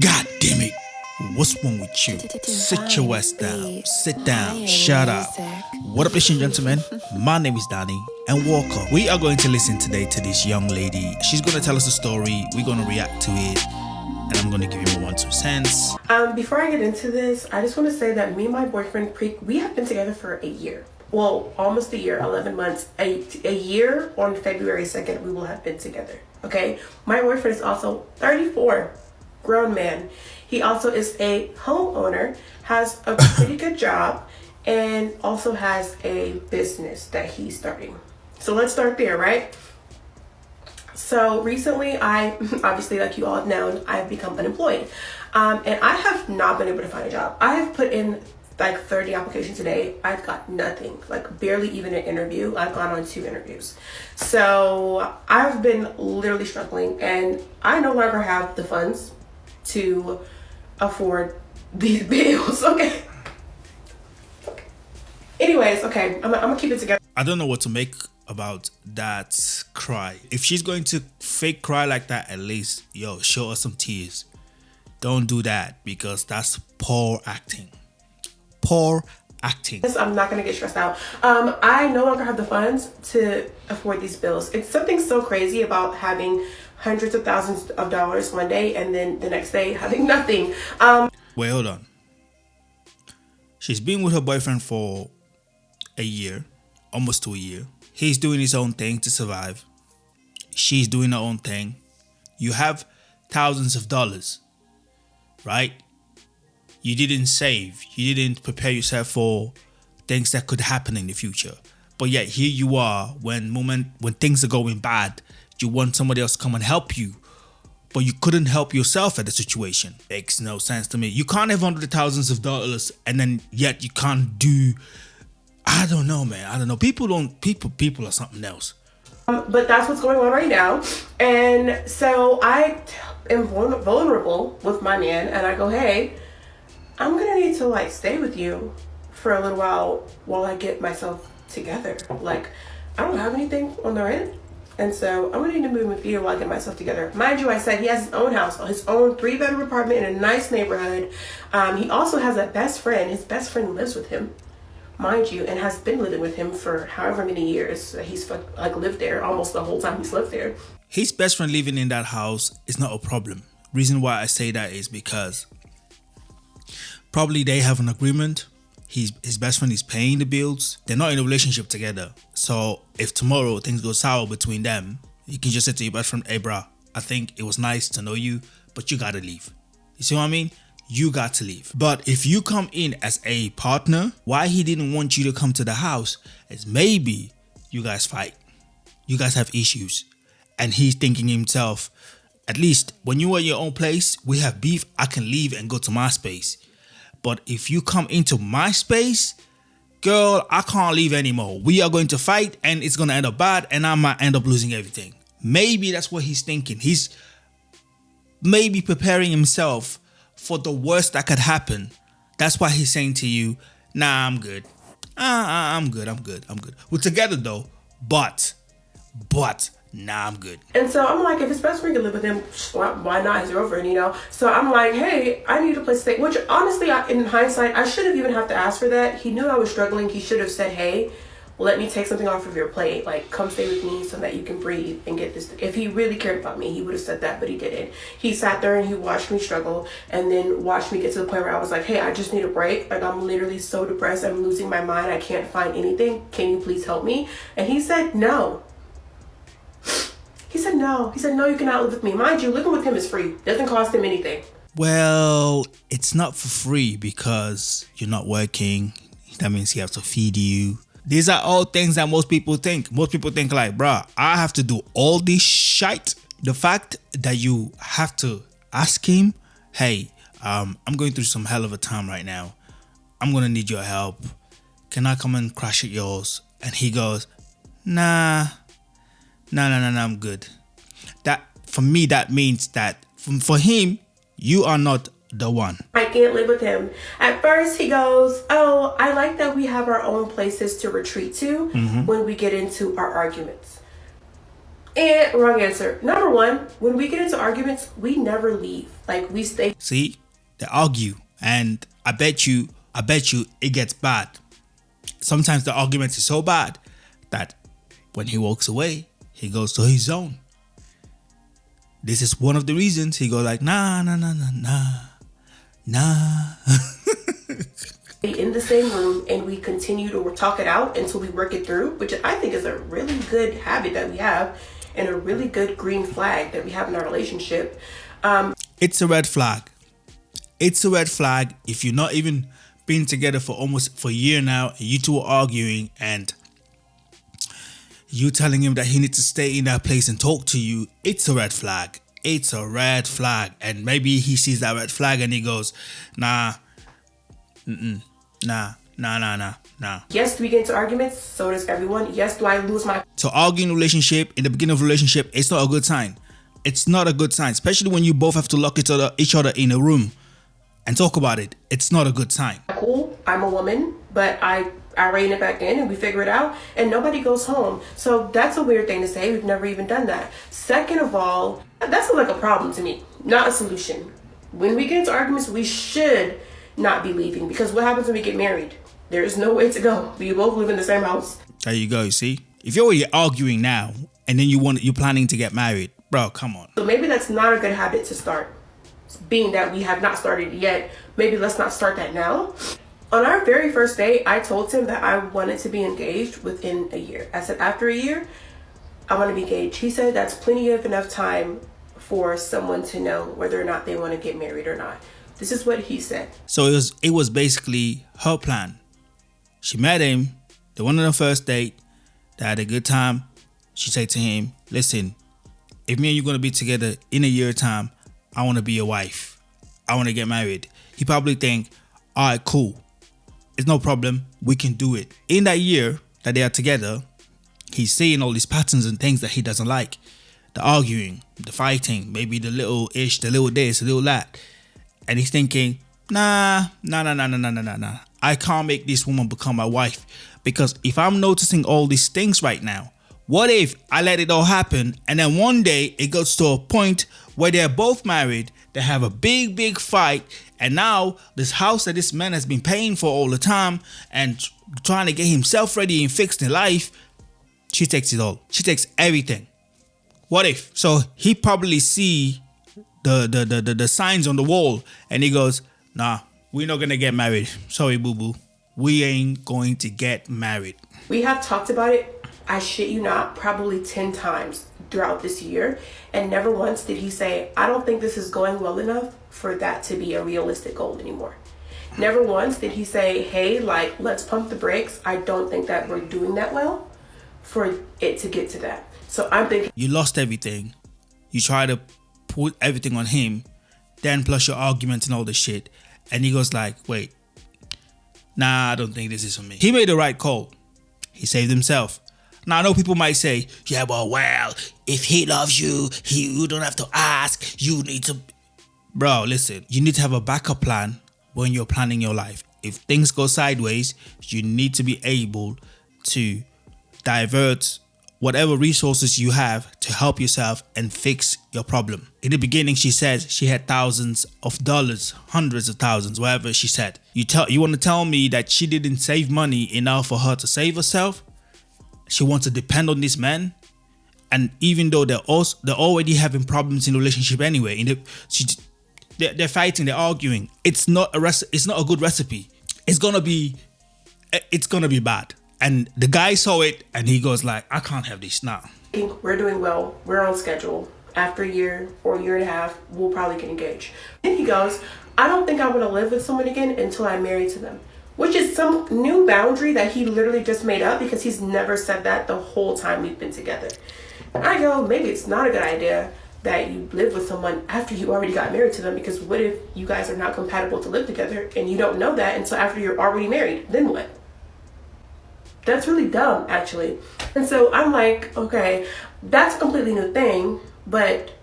God damn it. What's wrong with you? Sit your ass down. Sit down. Shut up. What up, ladies and gentlemen? My name is Danny and welcome. We are going to listen today to this young lady. She's going to tell us a story. We're going to react to it. And I'm going to give you my 1-2 cents. Before I get into this, I just want to say that me and my boyfriend, we have been together for a year. Well, almost a year, 11 months. A year on February 2nd, we will have been together. Okay? My boyfriend is also 34. Grown man. He also is a homeowner, has a pretty good job, and also has a business that he's starting. So let's start there, right? So recently, obviously, like you all have known, I've become unemployed. And I have not been able to find a job. I have put in like 30 applications a day. I've got nothing, like barely even an interview. I've gone on 2 interviews. So I've been literally struggling, and I no longer have the funds to afford these bills. Okay. Anyways, okay, I'm gonna keep it together. I don't know what to make about that cry. If she's going to fake cry like that, at least, show us some tears. Don't do that because that's poor acting. Poor acting. I'm not gonna get stressed out. I no longer have the funds to afford these bills. It's something so crazy about having hundreds of thousands of dollars one day and then the next day having nothing. Wait, hold on. She's been with her boyfriend for a year, almost to a year. He's doing his own thing to survive. She's doing her own thing. You have thousands of dollars, right? You didn't save. You didn't prepare yourself for things that could happen in the future. But yet here you are when things are going bad, you want somebody else to come and help you. But you couldn't help yourself at the situation. Makes no sense to me. You can't have hundreds of thousands of dollars and then yet you can't do. I don't know, man. I don't know. People are something else. But that's what's going on right now. And so I am vulnerable with my man, and I go, hey, I'm gonna need to like stay with you for a little while I get myself together. Like, I don't have anything on the rent, and so I'm gonna need to move with you while I get myself together. Mind you, I said he has his own house, his own 3-bedroom apartment in a nice neighborhood. He also has a best friend. His best friend lives with him, mind you, and has been living with him for however many years he's like lived there, almost the whole time he's lived there. His best friend living in that house is not a problem. Reason why I say that is because probably they have an agreement. His best friend is paying the bills. They're not in a relationship together. So if tomorrow things go sour between them, you can just say to your best friend, hey bro, I think it was nice to know you, but you gotta leave. You see what I mean? You got to leave. But if you come in as a partner, why he didn't want you to come to the house is maybe you guys fight. You guys have issues. And he's thinking himself, at least when you are in your own place, we have beef, I can leave and go to my space. But if you come into my space, girl, I can't leave anymore. We are going to fight and it's going to end up bad and I might end up losing everything. Maybe that's what he's thinking. He's maybe preparing himself for the worst that could happen. That's why he's saying to you, nah, I'm good. I'm good. We're together though, but, nah, I'm good. And so I'm like, if his best friend can live with him, why not his girlfriend, you know? So I'm like, hey, I need a place to stay. Which honestly, in hindsight, I shouldn't even have to ask for that. He knew I was struggling. He should have said, hey, let me take something off of your plate. Like, come stay with me so that you can breathe and get this. If he really cared about me, he would have said that, but he didn't. He sat there and he watched me struggle and then watched me get to the point where I was like, hey, I just need a break. Like, I'm literally so depressed. I'm losing my mind. I can't find anything. Can you please help me? And he said, no. He said, no, you cannot live with me. Mind you, living with him is free. Doesn't cost him anything. Well, it's not for free because you're not working. That means he has to feed you. These are all things that most people think. Most people think like, bruh, I have to do all this shite. The fact that you have to ask him, hey, I'm going through some hell of a time right now. I'm going to need your help. Can I come and crash at yours? And he goes, nah, I'm good. That, for me, that means that for him, you are not the one. I can't live with him. At first he goes, oh, I like that we have our own places to retreat to when we get into our arguments. And wrong answer. Number one, when we get into arguments, we never leave. Like, we stay. See, they argue, and I bet you, it gets bad. Sometimes the argument is so bad that when he walks away, he goes to his zone. This is one of the reasons he goes like, nah. In the same room, and we continue to talk it out until we work it through, which I think is a really good habit that we have and a really good green flag that we have in our relationship. It's a red flag. It's a red flag if you're not even been together for a year now, and you two are arguing, and you telling him that he needs to stay in that place and talk to you. It's a red flag. It's a red flag. And maybe he sees that red flag and he goes, nah. Yes, do we get into arguments? So does everyone. Yes, do I lose my... So arguing relationship, in the beginning of a relationship, it's not a good sign. It's not a good sign, especially when you both have to lock each other in a room and talk about it. It's not a good sign. Cool, I'm a woman, but I rein it back in and we figure it out and nobody goes home. So that's a weird thing to say. We've never even done that. Second of all, that sounds like a problem to me, not a solution. When we get into arguments, we should not be leaving, because what happens when we get married? There is no way to go. We both live in the same house. There you go. See, if you're already arguing now and then you're planning to get married, bro, come on. So maybe that's not a good habit to start. Being that we have not started yet, maybe let's not start that now. On our very first date, I told him that I wanted to be engaged within a year. I said, after a year, I want to be engaged. He said that's plenty of enough time for someone to know whether or not they want to get married or not. This is what he said. So it was basically her plan. She met him. They went on a first date. They had a good time. She said to him, listen, if me and you going to be together in a year time, I want to be your wife. I want to get married. He probably think, all right, cool. It's no problem. We can do it. In that year that they are together, he's seeing all these patterns and things that he doesn't like. The arguing, the fighting, maybe the little ish, the little this, the little that. And he's thinking, nah. I can't make this woman become my wife, because if I'm noticing all these things right now, what if I let it all happen and then one day it goes to a point where they're both married, they have a big fight, and now this house that this man has been paying for all the time and trying to get himself ready and fixed in life, she takes it all. She takes everything. What if? So he probably see the signs on the wall and he goes, nah, we're not gonna get married. Sorry, boo-boo. We ain't going to get married. We have talked about it, I shit you not, probably 10 times throughout this year. And never once did he say, I don't think this is going well enough for that to be a realistic goal anymore. Never once did he say, hey, like, let's pump the brakes. I don't think that we're doing that well for it to get to that. So I'm thinking, you lost everything. You try to put everything on him, then plus your arguments and all the shit. And he goes like, wait, nah, I don't think this is for me. He made the right call. He saved himself. Now, I know people might say, yeah, well, if he loves you, you don't have to ask. You need to... Bro, listen, you need to have a backup plan when you're planning your life. If things go sideways, you need to be able to divert whatever resources you have to help yourself and fix your problem. In the beginning, she says she had thousands of dollars, hundreds of thousands, whatever she said. You want to tell me that she didn't save money enough for her to save herself? She wants to depend on this man? And even though they're already having problems in the relationship anyway, they're fighting, they're arguing. It's not a good recipe. It's gonna be bad. And the guy saw it and he goes like, I can't have this now. We're doing well. We're on schedule. After a year or a year and a half, we'll probably get engaged. And he goes, I don't think I want to live with someone again until I'm married to them. Which is some new boundary that he literally just made up, because he's never said that the whole time we've been together. And I go, maybe it's not a good idea that you live with someone after you already got married to them, because what if you guys are not compatible to live together and you don't know that until after you're already married? Then what? That's really dumb, actually. And so I'm like, okay, that's a completely new thing. But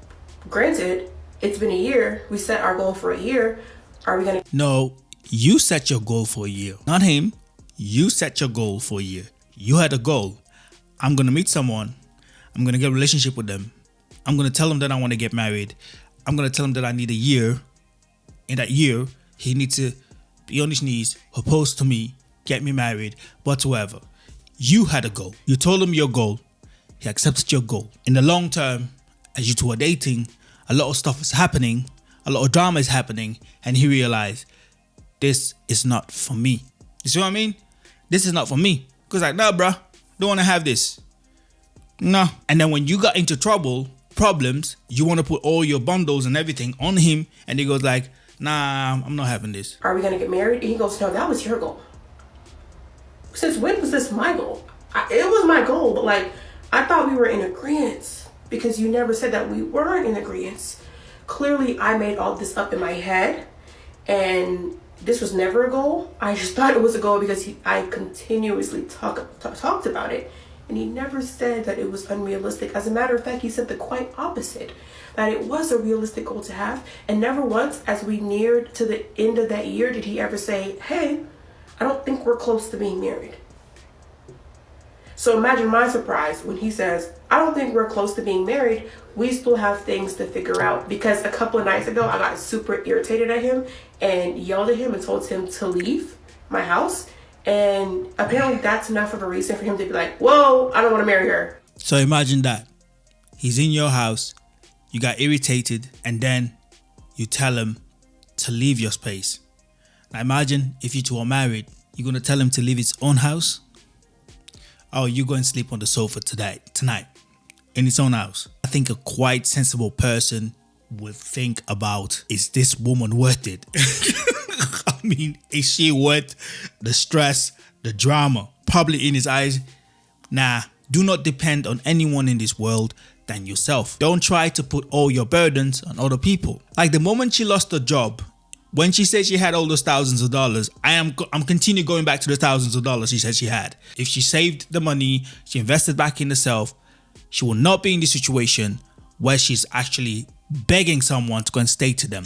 granted, it's been a year. We set our goal for a year. Are we going to... No, you set your goal for a year. Not him. You set your goal for a year. You had a goal. I'm going to meet someone. I'm going to get a relationship with them. I'm going to tell him that I want to get married. I'm going to tell him that I need a year. In that year, he needs to be on his knees, propose to me, get me married, whatsoever. You had a goal. You told him your goal. He accepted your goal. In the long term, as you two are dating, a lot of stuff is happening. A lot of drama is happening. And he realized, this is not for me. You see what I mean? This is not for me. Because like, nah, bruh, don't want to have this. No. And then when you got into problems, you want to put all your bundles and everything on him. And he goes like, nah, I'm not having this. Are we going to get married? And he goes, no, that was your goal. Since when was this my goal? It was my goal, but like, I thought we were in agreement because you never said that we weren't in agreement. Clearly, I made all this up in my head and this was never a goal. I just thought it was a goal because I continuously talked about it. And he never said that it was unrealistic. As a matter of fact, he said the quite opposite, that it was a realistic goal to have. And never once, as we neared to the end of that year, did he ever say, hey, I don't think we're close to being married. So imagine my surprise when he says, I don't think we're close to being married. We still have things to figure out. Because a couple of nights ago, I got super irritated at him and yelled at him and told him to leave my house. And apparently that's enough of a reason for him to be like, whoa, I don't want to marry her. So imagine that. He's in your house, you got irritated, and then you tell him to leave your space. Now imagine if you two are married, you're going to tell him to leave his own house? Oh, you're going to sleep on the sofa tonight, in his own house. I think a quite sensible person would think about, is this woman worth it? I mean, is she worth the stress, the drama? Probably in his eyes, nah, do not depend on anyone in this world than yourself. Don't try to put all your burdens on other people. Like the moment she lost her job, when she said she had all those thousands of dollars, I'm continue going back to the thousands of dollars she said she had. If she saved the money, she invested back in herself, she will not be in this situation where she's actually begging someone to go and stay to them.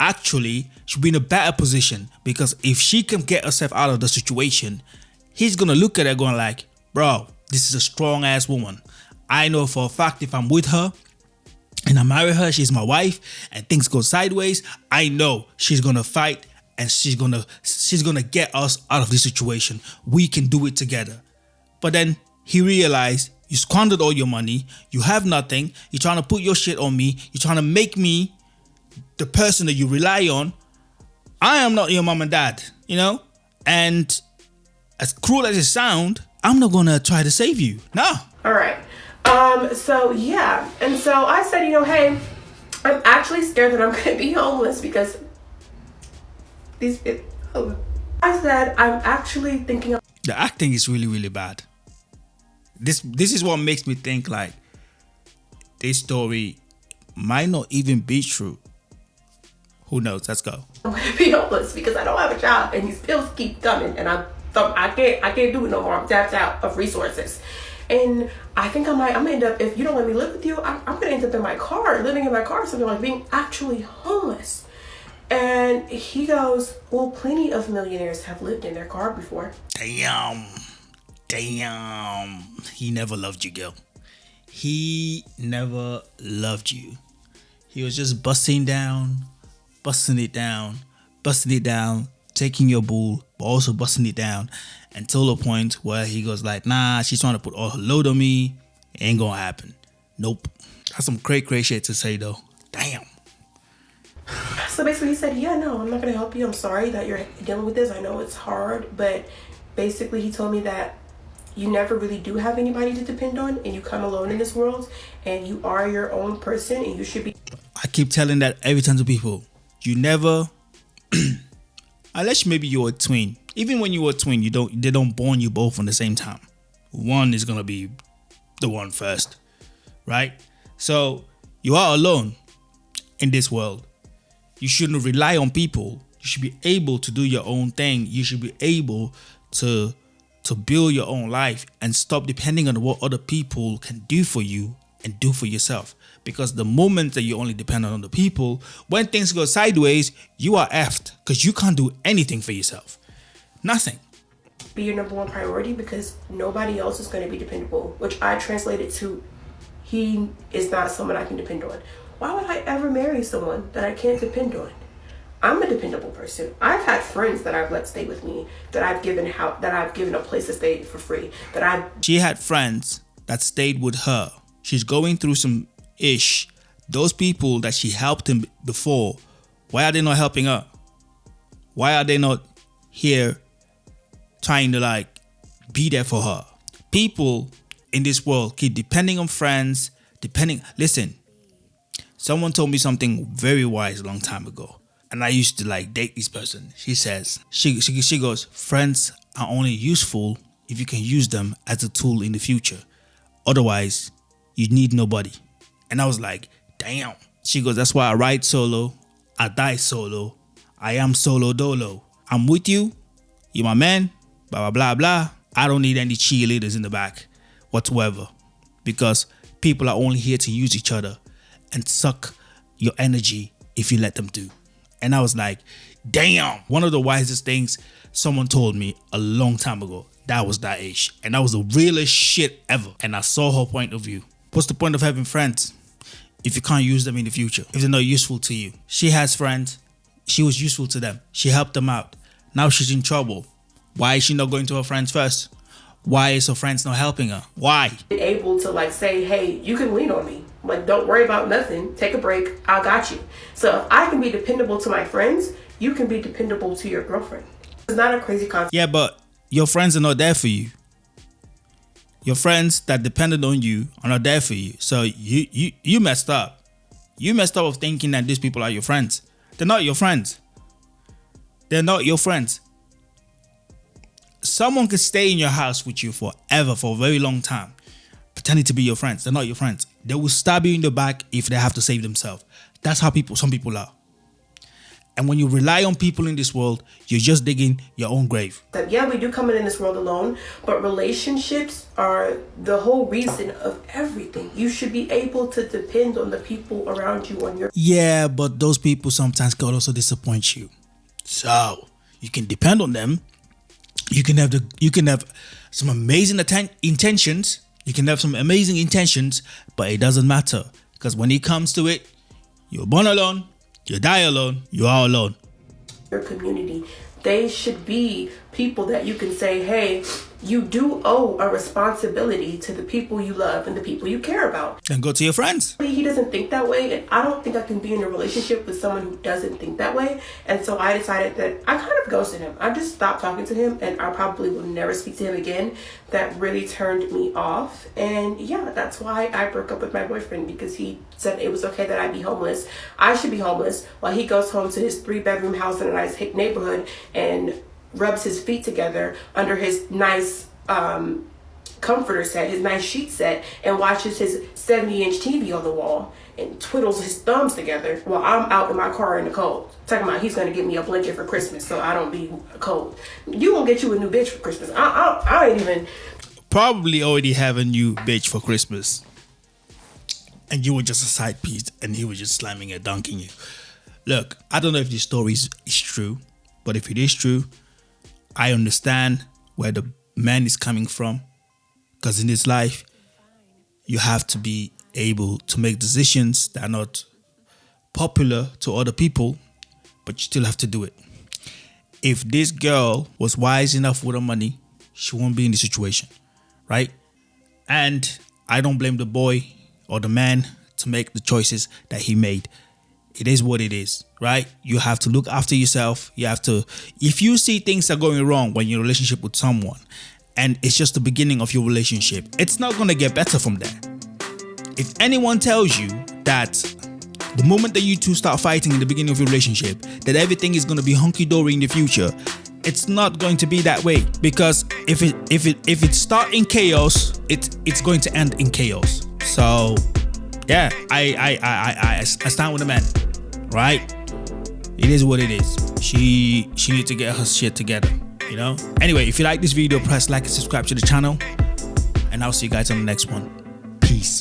Actually, she'll be in a better position because if she can get herself out of the situation, he's gonna look at her going like, bro, this is a strong ass woman. I know for a fact if I'm with her and I marry her, she's my wife, and things go sideways, I know she's gonna fight and she's gonna get us out of this situation. We can do it together. But then he realized, you squandered all your money, you have nothing, you're trying to put your shit on me, you're trying to make me the person that you rely on. I am not your mom and dad, you know? And as cruel as it sounds, I'm not gonna try to save you. No. All right. So yeah. And so I said, hey, I'm actually scared that I'm gonna be homeless because I said, I'm actually thinking of... The acting is really, really bad. This is what makes me think like this story might not even be true. Who knows? Let's go. I'm gonna be homeless because I don't have a job and these bills keep coming and I can't do it no more. I'm tapped out of resources. And I think I'm gonna end up, if you don't let me live with you, I'm gonna end up in my car, living in my car, something like being actually homeless. And he goes, well, plenty of millionaires have lived in their car before. Damn. He never loved you, girl. He never loved you. He was just busting it down, taking your bull, but also busting it down until the point where he goes like, nah, she's trying to put all her load on me. It ain't gonna happen. Nope. That's some cray shit to say though. Damn. So basically he said, yeah, no, I'm not gonna help you. I'm sorry that you're dealing with this. I know it's hard, but basically he told me that you never really do have anybody to depend on and you come alone in this world and you are your own person and you should be... I keep telling that every time to people. You never, unless maybe you're a twin. Even when you're a twin, they don't born you both on the same time. One is gonna be the one first, right? So you are alone in this world. You shouldn't rely on people. You should be able to do your own thing. You should be able to build your own life and stop depending on what other people can do for you and do for yourself. Because the moment that you only depend on other people, when things go sideways, you are effed because you can't do anything for yourself. Nothing. Be your number one priority because nobody else is going to be dependable, which I translated to he is not someone I can depend on. Why would I ever marry someone that I can't depend on? I'm a dependable person. I've had friends that I've let stay with me, that I've given a place to stay for free. She had friends that stayed with her. She's going through some ish. Those people that she helped him before, why are they not helping her? Why are they not here trying to like be there for her? People in this world keep depending on friends, listen, someone told me something very wise a long time ago. And I used to like date this person. She says, she goes, friends are only useful if you can use them as a tool in the future. Otherwise, you need nobody. And I was like, damn. She goes, that's why I ride solo. I die solo. I am solo dolo. I'm with you. You're my man. Blah, blah, blah, blah. I don't need any cheerleaders in the back whatsoever. Because people are only here to use each other and suck your energy if you let them do. And I was like, damn, one of the wisest things someone told me a long time ago. That was that age. And that was the realest shit ever. And I saw her point of view. What's the point of having friends if you can't use them in the future? If they're not useful to you? She has friends. She was useful to them. She helped them out. Now she's in trouble. Why is she not going to her friends first? Why is her friends not helping her? Why? Able to like say, hey, you can lean on me. Like, don't worry about nothing. Take a break. I got you. So if I can be dependable to my friends, you can be dependable to your girlfriend. It's not a crazy concept. Yeah, but your friends are not there for you. Your friends that depended on you are not there for you. So you messed up. You messed up of thinking that these people are your friends. They're not your friends. They're not your friends. Someone could stay in your house with you forever, for a very long time, pretending to be your friends. They're not your friends. They will stab you in the back if they have to save themselves. That's how some people are. And when you rely on people in this world, you're just digging your own grave. Yeah, we do come in this world alone, but relationships are the whole reason of everything. You should be able to depend on the people around you on your... Yeah, but those people sometimes can also disappoint you. So you can depend on them. You can have some amazing intentions. You can have some amazing intentions, but it doesn't matter, because when it comes to it, you're born alone, you die alone, you are alone. Your community, they should be people that you can say, hey, you do owe a responsibility to the people you love and the people you care about. Then go to your friends. He doesn't think that way, and I don't think I can be in a relationship with someone who doesn't think that way. And so I decided that I kind of ghosted him. I just stopped talking to him, and I probably will never speak to him again. That really turned me off. And yeah, that's why I broke up with my boyfriend, because he said it was okay that I be homeless. I should be homeless while he goes home to his 3-bedroom house in a nice neighborhood and rubs his feet together under his nice comforter set, his nice sheet set, and watches his 70-inch TV on the wall and twiddles his thumbs together while I'm out in my car in the cold. Talking about he's going to get me a blanket for Christmas so I don't be cold. You won't get you a new bitch for Christmas. I ain't even... Probably already have a new bitch for Christmas. And you were just a side piece and he was just slamming and dunking you. Look, I don't know if this story is true, but if it is true, I understand where the man is coming from, because in this life you have to be able to make decisions that are not popular to other people, but you still have to do it. If this girl was wise enough with her money, she won't be in this situation, right? And I don't blame the boy or the man to make the choices that he made. It is what it is, right? You have to look after yourself. You have to, if you see things are going wrong when you're in a relationship with someone and it's just the beginning of your relationship, it's not going to get better from there. If anyone tells you that the moment that you two start fighting in the beginning of your relationship, that everything is going to be hunky-dory in the future, it's not going to be that way. Because if it starts in chaos, it's going to end in chaos. So yeah, I stand with the man, right? It is what it is. She needs to get her shit together, you know? Anyway, if you like this video, press like and subscribe to the channel, and I'll see you guys on the next one. Peace.